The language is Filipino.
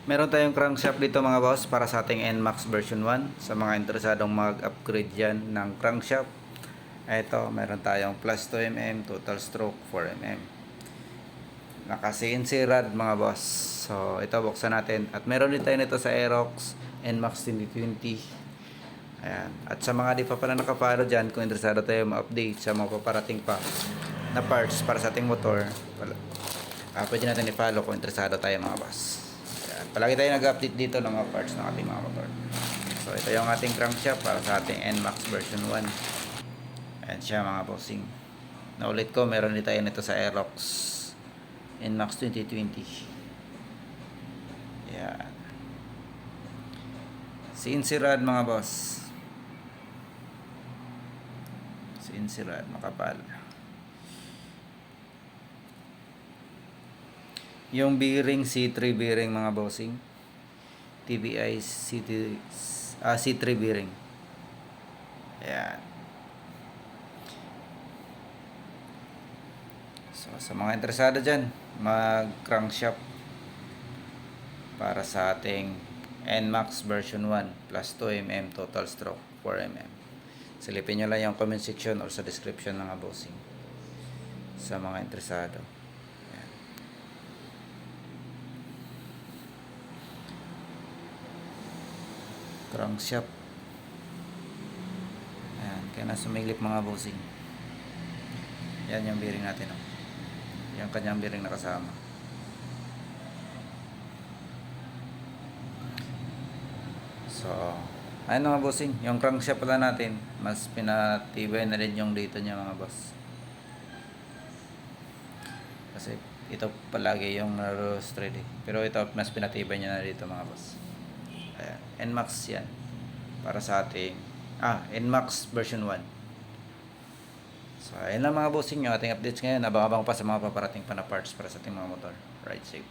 Meron tayong crankshaft dito mga boss para sa ating NMAX version 1. Sa mga interesadong mag-upgrade dyan ng crankshaft. Ito, meron tayong plus 2mm, total stroke 4mm. Naka CNC rod mga boss. So, ito buksan natin. At meron din tayo nito sa Aerox NMAX 2020. Ayan. At sa mga di pa pala nakapalo dyan, kung interesado tayo ma-update sa mga paparating pa na parts para sa ating motor, pwede natin i-follow kung interesado tayo mga boss. Ayan. Palagi tayo nag-update dito ng mga parts ng ating mga motor. So ito yung ating crankshaft para sa ating NMAX version 1. Ayan siya mga bossing. Naulit ko, meron din tayo nito sa Aerox NMAX 2020. Ayan. CNC rod mga boss. CNC rod makapal. Yung bearing C3 bearing mga bossing. TBI C3 bearing. Ayan. So sa mga interesado dyan, mag crankshaft para sa ating NMAX version 1 plus 2mm total stroke 4mm. Silipin nyo lang yung comment section or sa description mga bossing sa mga interesado. Ayan. Crankshaft. Ayan, kaya na sumiglip mga bossing. Yan yung bearing natin, oh. Yung kanyang bearing nakasama. So, ayun mga bossing, yung crankshaft pala natin, mas pinatibay na rin yung dito niya mga boss. Kasi ito palagi yung naro ready. Pero ito mas pinatibay niya na dito mga boss. Ayan, NMAX yan. Para sa ating NMAX version 1. So, ayun lang mga bossing yung ating updates ngayon. Abang-abang pa sa mga paparating pa na parts para sa ating mga motor. Ride safe.